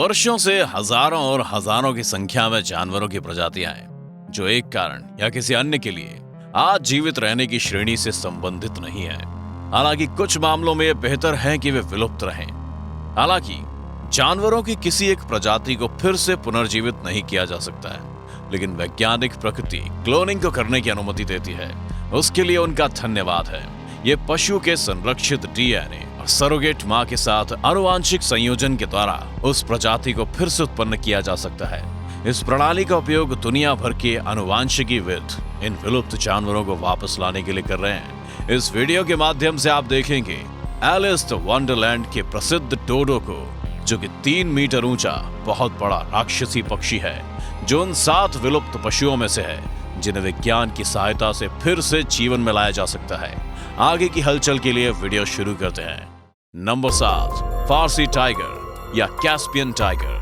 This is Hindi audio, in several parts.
वर्षों से हजारों और हजारों की संख्या में जानवरों की प्रजातियां हैं जो एक कारण या किसी अन्य के लिए आज जीवित रहने की श्रेणी से संबंधित नहीं है। हालांकि कुछ मामलों में यह बेहतर है कि वे विलुप्त रहें। हालांकि जानवरों की किसी एक प्रजाति को फिर से पुनर्जीवित नहीं किया जा सकता है, लेकिन वैज्ञानिक प्रकृति क्लोनिंग को करने की अनुमति देती है। उसके लिए उनका धन्यवाद है। ये पशु के संरक्षित डीएनए और सरोगेट मां के साथ आनुवांशिक संयोजन के द्वारा उस प्रजाति को फिर से उत्पन्न किया जा सकता है। इस प्रणाली का उपयोग दुनिया भर के आनुवांशिकीविद इन विलुप्त जानवरों को वापस लाने के लिए कर रहे हैं। इस वीडियो के माध्यम से आप देखेंगे एलिस द वंडरलैंड के प्रसिद्ध डोडो को, जो कि 3 मीटर ऊंचा बहुत बड़ा राक्षसी पक्षी है, जो उन 7 विलुप्त पशुओं में से है जिन्हें विज्ञान की सहायता से फिर से जीवन में लाया जा सकता है। आगे की हलचल के लिए वीडियो शुरू करते हैं। नंबर 7, फारसी टाइगर या कैस्पियन टाइगर।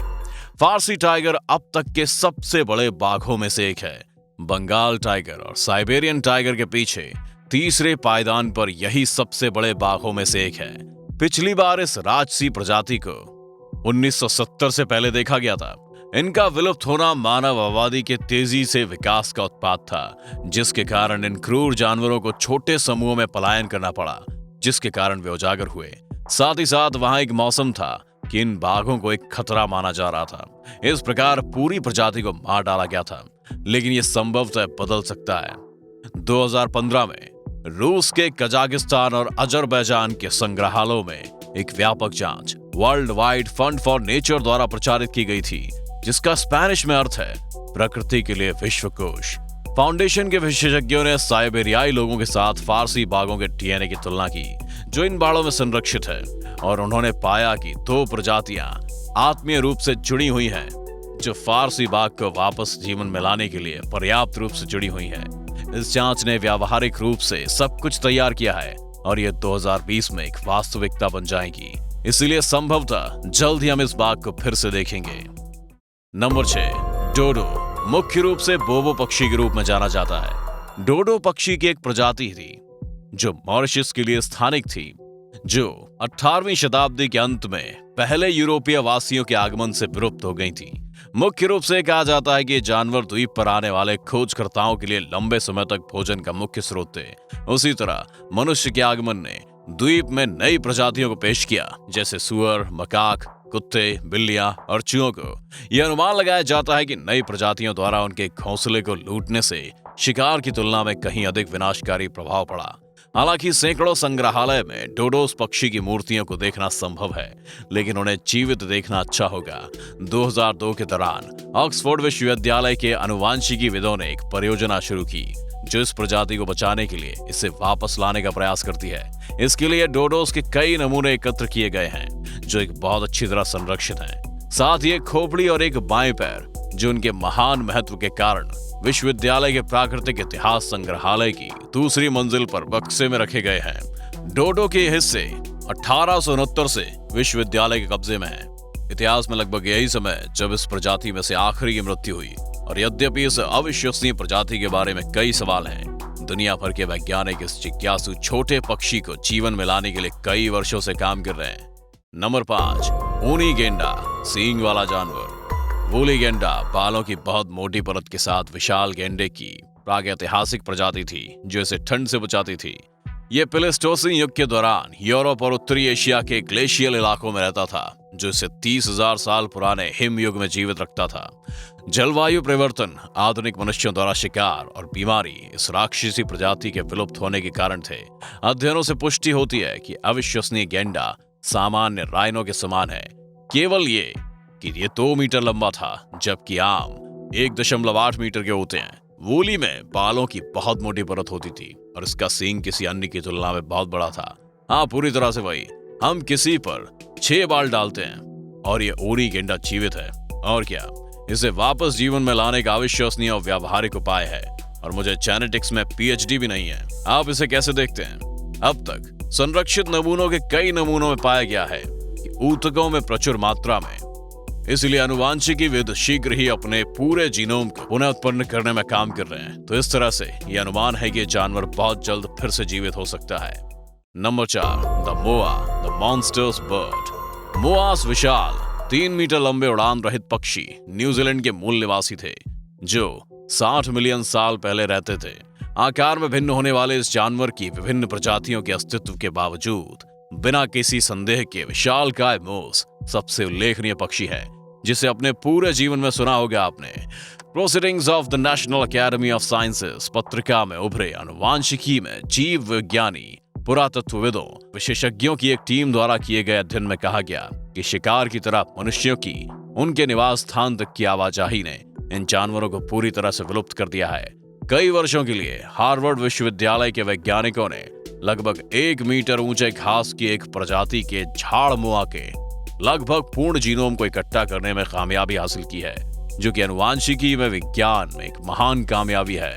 फारसी टाइगर अब तक के सबसे बड़े बाघों में से एक है। बंगाल टाइगर और साइबेरियन टाइगर के पीछे तीसरे पायदान पर यही सबसे बड़े बाघों में से एक है। पिछली बार इस राजसी प्रजाति को 1970 से पहले देखा गया था। इनका विलुप्त होना मानव आबादी के तेजी से विकास का उत्पाद था, जिसके कारण इन क्रूर जानवरों को छोटे समूहों में पलायन करना पड़ा, जिसके कारण वे उजागर हुए। साथ ही साथ वहां एक मौसम था कि इन बाघों को एक खतरा माना जा रहा था। इस प्रकार पूरी प्रजाति को मार डाला गया था, लेकिन यह संभवतः बदल सकता है। 2015 में रूस के कजाकिस्तान और अजरबैजान के संग्रहालयों में एक व्यापक जांच world wide fund for nature द्वारा प्रचारित की गई थी, जिसका स्पेनिश में अर्थ है प्रकृति के लिए विश्वकोश। फाउंडेशन के विशेषज्ञों ने साइबेरियाई लोगों के साथ फारसी बाघों के डीएनए की तुलना की, जो इन बाड़ों में संरक्षित है, और उन्होंने पाया कि 2 प्रजातियां आत्मीय रूप से जुड़ी हुई हैं, जो फारसी बाघ को वापस जीवन में लाने के लिए पर्याप्त रूप से जुड़ी हुई हैं। इस जांच ने व्यावहारिक रूप से सब कुछ तैयार किया है और यह 2020 में एक वास्तविकता बन जाएगी। इसलिए संभवतः जल्द ही हम इस बाघ को फिर से देखेंगे। नंबर 6, डोडो। मुख्य रूप से बोबो पक्षी के रूप में जाना जाता है। डोडो पक्षी की एक प्रजाति थी जो मॉरिशस के लिए स्थानिक थी, जो 18वीं शताब्दी के अंत में पहले यूरोपीय वासियों के आगमन से विलुप्त हो गई थी। मुख्य रूप से कहा जाता है कि ये जानवर द्वीप पर आने वाले खोजकर्ताओं के लिए लंबे समय तक भोजन का मुख्य स्रोत थे। उसी तरह मनुष्य के आगमन ने द्वीप में नई प्रजातियों को पेश किया, जैसे सुअर, मकाक, कुत्ते, बिल्लियां और चूहों को। यह अनुमान लगाया जाता है कि नई प्रजातियों द्वारा उनके घोंसले को लूटने से शिकार की तुलना में कहीं अधिक विनाशकारी प्रभाव पड़ा। हालांकि सैकड़ों संग्रहालय में डोडोस पक्षी की मूर्तियों को देखना संभव है, लेकिन उन्हें जीवित देखना अच्छा होगा। 2002 के दौरान ऑक्सफोर्ड विश्वविद्यालय के आनुवांशिकीविदों ने एक परियोजना शुरू की, जो इस प्रजाति को बचाने के लिए इसे वापस लाने का प्रयास करती है। इसके लिए डोडोस के कई नमूने एकत्र किए गए हैं, जो एक बहुत अच्छी तरह संरक्षित हैं। साथ ही एक खोपड़ी और एक बाएं पैर, जो उनके महान महत्व के कारण विश्वविद्यालय के प्राकृतिक इतिहास संग्रहालय की दूसरी मंजिल पर बक्से में रखे गए हैं। डोडो के हिस्से 1869 से विश्वविद्यालय के कब्जे में हैं। इतिहास में लगभग यही समय जब इस प्रजाति में से आखिरी की मृत्यु हुई, और यद्यपि इस अविश्वसनीय प्रजाति के बारे में कई सवाल हैं, दुनिया भर के वैज्ञानिक इस जिज्ञासु छोटे पक्षी को जीवन में लाने के लिए कई वर्षों से काम कर रहे हैं। नंबर 5, ऊनी गेंडा, सींग वाला जानवर। वूली गेंडा बालों की बहुत मोटी परत के साथ विशाल गेंडे की प्रागैतिहासिक प्रजाति थी, जो इसे ठंड से बचाती थी। यह प्लेस्टोसीन युग के दौरान यूरोप और उत्तरी एशिया के ग्लेशियल इलाकों में रहता था, जो इसे 30,000 साल पुराने हिम युग में जीवित रखता था। जलवायु परिवर्तन, आधुनिक मनुष्यों द्वारा शिकार और बीमारी इस राक्षसी प्रजाति के विलुप्त होने के कारण थे। अध्ययनों से पुष्टि होती है कि अविश्वसनीय गेंडा सामान्य राइनो के समान है, केवल ये कि ये 2 मीटर लंबा था, जबकि आम 1.8 मीटर के होते हैं। वूली में बालों की बहुत मोटी परत होती थी और इसका सींग किसी अन्य की तुलना में बहुत बड़ा था। हाँ, पूरी तरह से वही। हम किसी पर 6 बाल डालते हैं और ये ऊनी गेंडा जीवित है। और क्या, इसे वापस जीवन में लाने का अविश्वसनीय और व्यावहारिक उपाय है, और मुझे जेनेटिक्स में PhD भी नहीं है। आप इसे कैसे देखते हैं? अब तक संरक्षित नमूनों के कई नमूनों में पाया गया है कि ऊतकों में प्रचुर मात्रा में, इसलिए आनुवांशिकीविद शीघ्र ही अपने पूरे जीनोम को पुनः उत्पन्न करने में काम कर रहे हैं। तो इस तरह से यह अनुमान है कि जानवर बहुत जल्द फिर से जीवित हो सकता है। Number 4, the moa, the monsters bird. Moas विशाल 3 मीटर लंबे उड़ान रहित पक्षी न्यूजीलैंड के मूल निवासी थे, जो 60 मिलियन साल पहले रहते थे। आकार में भिन्न होने वाले इस जानवर की विभिन्न प्रजातियों के अस्तित्व के बावजूद बिना किसी संदेह के विशालकाय मूस सबसे उल्लेखनीय पक्षी है, जिसे अपने पूरे जीवन में सुना होगा आपने। Proceedings of the national academy of sciences पत्रिका में उभरे आनुवांशिकी में जीव विज्ञानी, पुरातत्वविदों, विशेषज्ञों की एक टीम द्वारा किए गए अध्ययन में कहा गया कि शिकार की तरह मनुष्यों की उनके निवास स्थान तक की आवाजाही ने इन जानवरों को पूरी तरह से विलुप्त कर दिया है। कई वर्षों के लिए हार्वर्ड विश्वविद्यालय के वैज्ञानिकों ने लगभग 1 मीटर ऊंचे घास की एक प्रजाति के झाड़मुआ के लगभग पूर्ण जीनोम को इकट्ठा करने में कामयाबी हासिल की है, जो कि आनुवांशिकी में विज्ञान में एक महान कामयाबी है,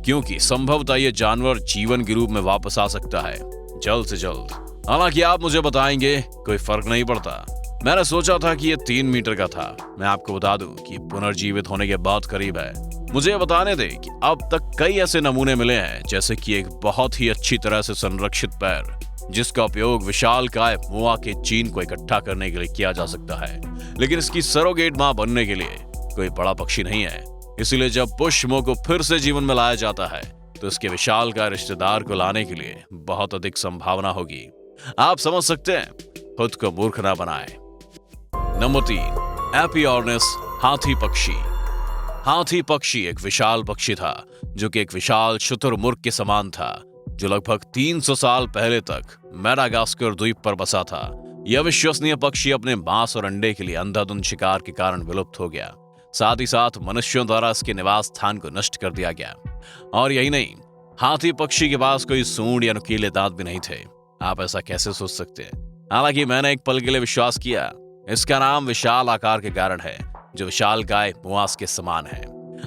क्योंकि संभवतः ये जानवर जीवन के रूप में वापस आ सकता है जल्द से जल्द। हालांकि आप मुझे बताएंगे कोई फर्क नहीं पड़ता। मैंने सोचा था कि ये 3 मीटर का था। मैं आपको बता दूं कि पुनर्जीवित होने के बहुत करीब है। मुझे ये बताने दे कि अब तक कई ऐसे नमूने मिले हैं, जैसे कि एक बहुत ही अच्छी तरह से संरक्षित पैर, जिसका उपयोग विशालकाय मुआ के जीन को इकट्ठा करने के लिए किया जा सकता है, लेकिन इसकी सरोगेट मां बनने के लिए कोई बड़ा पक्षी नहीं है। इसीलिए जब पुष्मो को फिर से जीवन में लाया जाता है तो इसके विशालकाय रिश्तेदार को लाने के लिए बहुत अधिक संभावना होगी। आप समझ सकते हैं, खुद को मूर्ख ना बनाए। नंबर 3, एपियोर्निस हाथी पक्षी। हाथी पक्षी एक विशाल पक्षी था, जो कि एक विशाल शुतुरमुर्ग के समान था, जो लगभग 300 साल पहले तक मेडागास्कर द्वीप पर बसा था। यह विश्वसनीय पक्षी अपने मांस और अंडे के लिए अंधाधुंध शिकार के कारण विलुप्त हो गया। साथ ही साथ मनुष्यों द्वारा इसके निवास स्थान को नष्ट कर दिया गया। और यही नहीं, हाथी पक्षी के पास कोई सूंड या नुकीले दांत भी नहीं थे। आप ऐसा कैसे सोच सकते हैं? हालांकि मैंने एक पल के लिए विश्वास किया। इसका नाम विशाल आकार के कारण है, जो विशालकाय मुआस के समान है।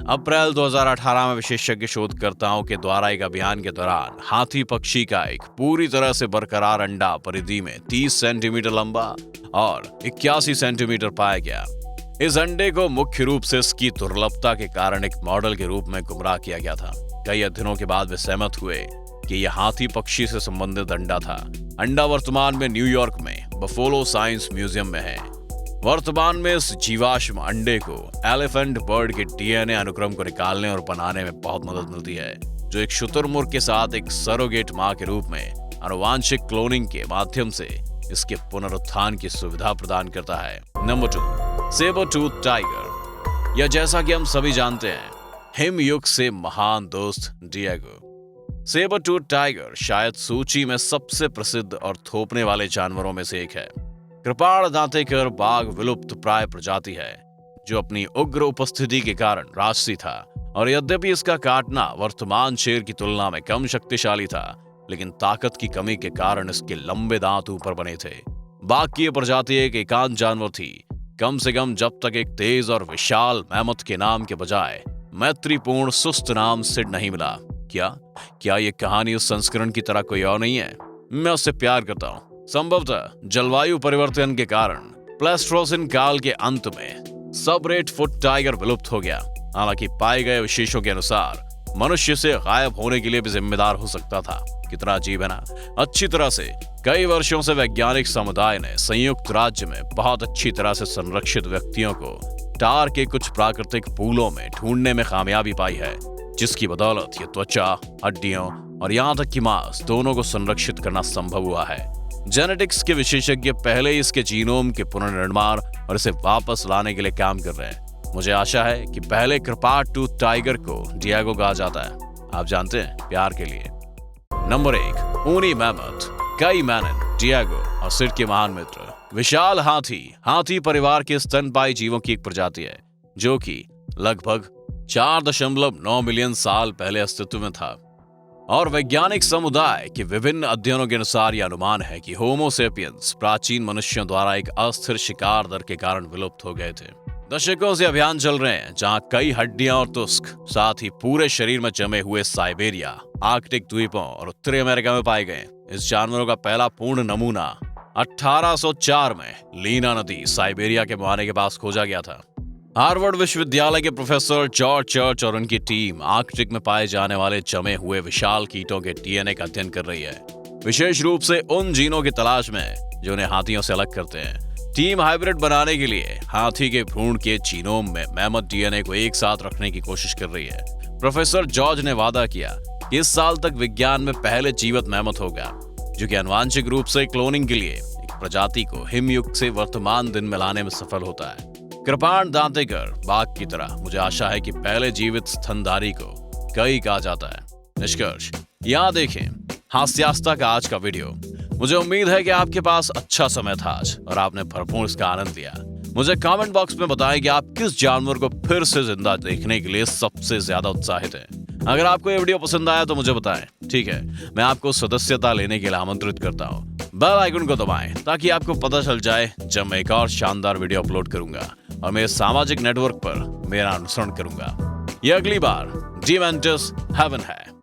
अप्रैल 2018 में विशेषज्ञ शोधकर्ताओं के द्वारा एक अभियान के दौरान हाथी पक्षी का एक पूरी तरह से बरकरार अंडा परिधि में 30 सेंटीमीटर लंबा और 81 सेंटीमीटर पाया गया। इस अंडे को मुख्य रूप से इसकी दुर्लभता के कारण एक मॉडल के रूप में गुमराह किया गया था। कई अध्ययनों के बाद वे सहमत हुए कि यह हाथी पक्षी से संबंधित अंडा था। अंडा वर्तमान में न्यूयॉर्क में बफेलो साइंस म्यूजियम में है। वर्तमान में इस जीवाश्म अंडे को एलिफेंट बर्ड के डीएनए अनुक्रम को निकालने और बनाने में बहुत मदद मिलती है, जो एक शुतुरमुर्ग के साथ एक सरोगेट मां के रूप में आनुवांशिक क्लोनिंग के माध्यम से इसके पुनरुत्थान की सुविधा प्रदान करता है। Number 2, sabre tooth tiger. या जैसा कि हम सभी जानते हैं, हिमयुग से महान दोस्त डिएगो। सेबर टूथ टाइगर शायद सूची में सबसे प्रसिद्ध और थोपने वाले जानवरों में से एक है। कृपाण दांतेकर बाघ विलुप्त प्राय प्रजाति है, जो अपनी उग्र उपस्थिति के कारण राजसी था, और यद्यपि इसका काटना वर्तमान शेर की तुलना में कम शक्तिशाली था, लेकिन ताकत की कमी के कारण इसके लंबे दांत ऊपर बने थे। बाघ की यह प्रजाति एक एकांत जानवर थी, कम से कम जब तक एक तेज और विशाल मैमथ के नाम के बजाय मैत्रीपूर्ण सुस्त नाम सिड नहीं मिला। क्या ये कहानी उस संस्करण की तरह कोई और नहीं है? मैं उससे प्यार करता हूँ। संभवतः जलवायु परिवर्तन के कारण प्लेस्टोसिन काल के अंत में सबरेट फुट टाइगर विलुप्त हो गया। हालांकि पाए गए विशेषों के अनुसार मनुष्य से गायब होने के लिए भी जिम्मेदार हो सकता था। कितना अजीब है ना। अच्छी तरह से कई वर्षों से वैज्ञानिक समुदाय ने संयुक्त राज्य में बहुत अच्छी तरह से संरक्षित व्यक्तियों को टार के कुछ प्राकृतिक पूलों में ढूंढने में कामयाबी पाई है, जिसकी बदौलत ये त्वचा, हड्डियों और यहाँ तक कि मांस दोनों को संरक्षित करना संभव हुआ है। जेनेटिक्स के विशेषज्ञ पहले ही इसके जीनोम के पुनर्निर्माण और इसे वापस लाने के लिए काम कर रहे हैं। मुझे आशा है कि पहले कृपाण टूथ टाइगर को डिएगो कहा जाता है, आप जानते हैं, प्यार के लिए। नंबर 1, ऊनी मैमथ, कैइमैनन, डिएगो और सिड के महान मित्र। विशाल हाथी परिवार के स्तनपायी जीवों की एक प्रजाति है, जो कि लगभग 4.9 मिलियन साल पहले अस्तित्व में था। और वैज्ञानिक समुदाय के विभिन्न अध्ययनों के अनुसार यह अनुमान है कि होमो सेपियंस प्राचीन मनुष्यों द्वारा एक अस्थिर शिकार दर के कारण विलुप्त हो गए थे। दशकों से अभियान चल रहे हैं, जहां कई हड्डियां और तुस्क, साथ ही पूरे शरीर में जमे हुए साइबेरिया, आर्कटिक द्वीपों और उत्तरी अमेरिका में पाए गए। इस जानवरों का पहला पूर्ण नमूना 1804 में लीना नदी साइबेरिया के मुहाने के पास खोजा गया था। हार्वर्ड विश्वविद्यालय के प्रोफेसर जॉर्ज चर्च और उनकी टीम आर्कटिक में पाए जाने वाले जमे हुए विशाल कीटों के डीएनए का अध्ययन कर रही है, विशेष रूप से उन जीनों की तलाश में जो उन्हें हाथियों से अलग करते हैं। टीम हाइब्रिड बनाने के लिए हाथी के भ्रूण के जीनोम में मैमथ डीएनए को एक साथ रखने की कोशिश कर रही है। प्रोफेसर जॉर्ज ने वादा किया कि इस साल तक विज्ञान में पहले जीवित मैमथ होगा, जो कि आनुवांशिक रूप से क्लोनिंग के लिए एक प्रजाति को हिमयुग से वर्तमान दिन में लाने में सफल होता है। कृपाण दांतेकर बाघ की तरह मुझे आशा है कि पहले जीवित स्तनधारी को कई कहा जाता है। निष्कर्ष, यहाँ देखें हास्यास्पद का आज का वीडियो। मुझे उम्मीद है कि आपके पास अच्छा समय था आज और आपने भरपूर इसका आनंद लिया। मुझे कमेंट बॉक्स में बताएं कि आप किस जानवर को फिर से जिंदा देखने के लिए सबसे ज्यादा उत्साहित हैं। अगर आपको ये वीडियो पसंद आया तो मुझे बताएं, ठीक है? मैं आपको सदस्यता लेने के लिए आमंत्रित करता हूँ। बेल आइकन को दबाएं ताकि आपको पता चल जाए जब मैं एक और शानदार वीडियो अपलोड करूंगा और मेरे सामाजिक नेटवर्क पर मेरा अनुसरण करूंगा। यह अगली बार डी मेंटिस हेवन है।